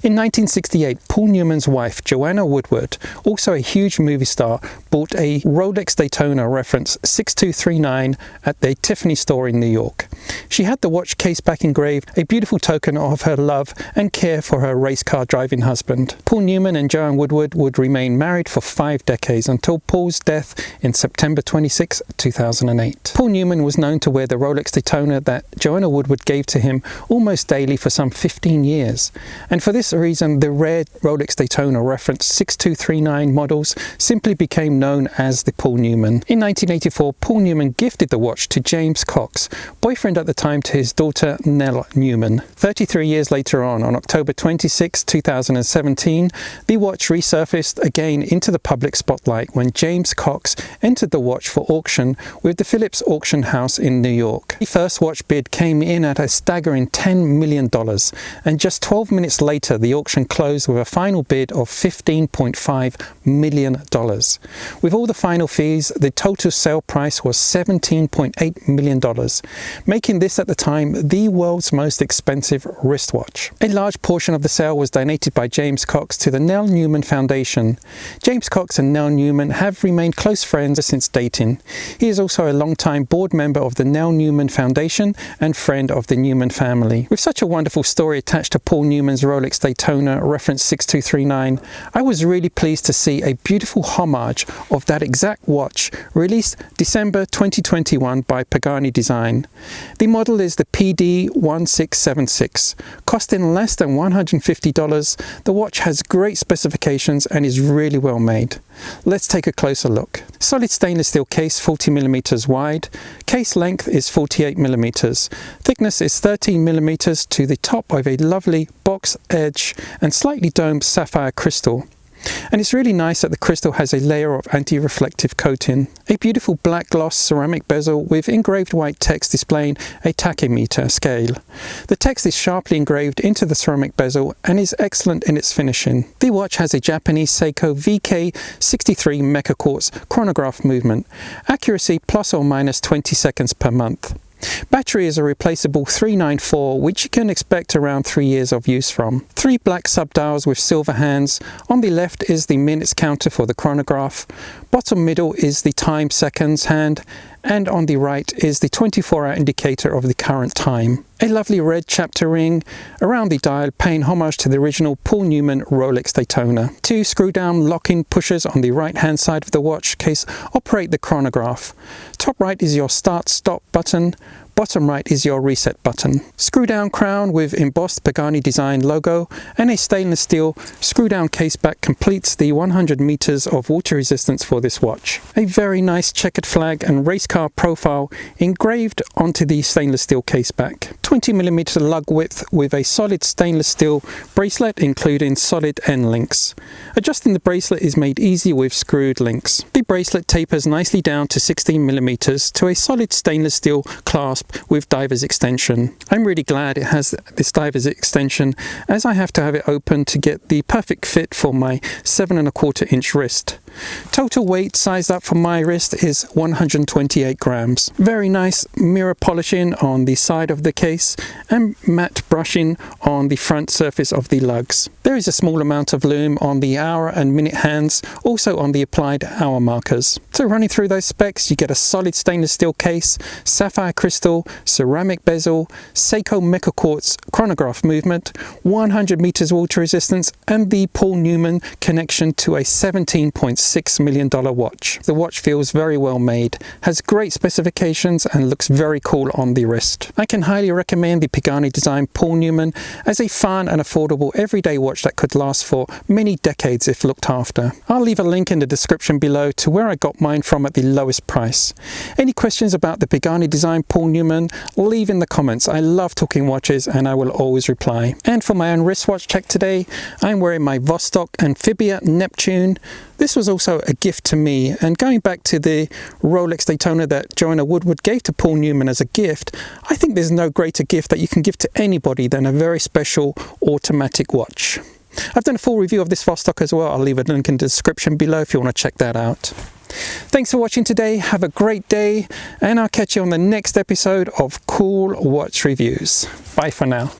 In 1968, Paul Newman's wife, Joanna Woodward, also a huge movie star, bought a Rolex Daytona reference 6239 at the Tiffany store in New York. She had the watch case back engraved, a beautiful token of her love and care for her race car driving husband. Paul Newman and Joanne Woodward would remain married for 5 decades until Paul's death in September 26, 2008. Paul Newman was known to wear the Rolex Daytona that Joanna Woodward gave to him almost daily for some 15 years. And for this reason, the rare Rolex Daytona reference 6239 models simply became known as the Paul Newman. In 1984, Paul Newman gifted the watch to James Cox, boyfriend at the time to his daughter Nell Newman. 33 years later on October 26, 2017, the watch resurfaced again into the public spotlight when James Cox entered the watch for auction with the Phillips auction house in New York. The first watch bid came in at a staggering $10 million, and just 12 minutes later the auction closed with a final bid of $15.5 million. With all the final fees, the total sale price was $17.8 million, making this at the time the world's most expensive wristwatch. A large portion of the sale was donated by James Cox to the Nell Newman Foundation. James Cox and Nell Newman have remained close friends since dating. He is also a long-time board member of the Nell Newman Foundation and friend of the Newman family. With such a wonderful story attached to Paul Newman's Rolex Daytona reference 6239, I was really pleased to see a beautiful homage of that exact watch released December 2021 by Pagani Design. The model is the PD-1676. Costing less than $150, the watch has great specifications and is really well made. Let's take a closer look. Solid stainless steel case, 40mm wide. Case length is 48mm. Thickness is 13mm to the top of a lovely box edge and slightly domed sapphire crystal. And it's really nice that the crystal has a layer of anti-reflective coating. A beautiful black gloss ceramic bezel with engraved white text displaying a tachymeter scale. The text is sharply engraved into the ceramic bezel and is excellent in its finishing. The watch has a Japanese Seiko VK63 meca-quartz chronograph movement. Accuracy plus or minus 20 seconds per month. Battery is a replaceable 394, which you can expect around 3 years of use from. 3 black subdials with silver hands. On the left is the minutes counter for the chronograph. Bottom middle is the time seconds hand, and on the right is the 24-hour indicator of the current time. A lovely red chapter ring around the dial paying homage to the original Paul Newman Rolex Daytona. 2 screw-down lock-in pushers on the right-hand side of the watch case operate the chronograph. Top right is your start-stop button. Bottom right is your reset button. Screw-down crown with embossed Pagani Design logo and a stainless steel screw-down case back completes the 100 meters of water resistance for this watch. A very nice checkered flag and race car profile engraved onto the stainless steel case back. 20mm lug width with a solid stainless steel bracelet including solid end links. Adjusting the bracelet is made easy with screwed links. The bracelet tapers nicely down to 16mm to a solid stainless steel clasp with diver's extension. I'm really glad it has this diver's extension as I have to have it open to get the perfect fit for my 7¼ inch wrist. Total weight sized up for my wrist is 128 grams. Very nice mirror polishing on the side of the case and matte brushing on the front surface of the lugs. There is a small amount of lume on the hour and minute hands, also on the applied hour markers. So running through those specs, you get a solid stainless steel case, sapphire crystal, ceramic bezel, Seiko meca-quartz chronograph movement, 100 meters water resistance, and the Paul Newman connection to a $17.6 million watch. The watch feels very well made, has great specifications and looks very cool on the wrist. I can highly recommend the Pagani Design Paul Newman as a fun and affordable everyday watch that could last for many decades if looked after. I'll leave a link in the description below to where I got mine from at the lowest price. Any questions about the Pagani Design Paul Newman, leave in the comments. I love talking watches and I will always reply. And for my own wristwatch check today, I'm wearing my Vostok Amphibia Neptune. This was also a gift to me, and going back to the Rolex Daytona that Joanna Woodward gave to Paul Newman as a gift, I think there's no greater gift that you can give to anybody than a very special automatic watch. I've done a full review of this Vostok as well. I'll leave a link in the description below if you want to check that out. Thanks for watching today. Have a great day, and I'll catch you on the next episode of Cool Watch Reviews. Bye for now.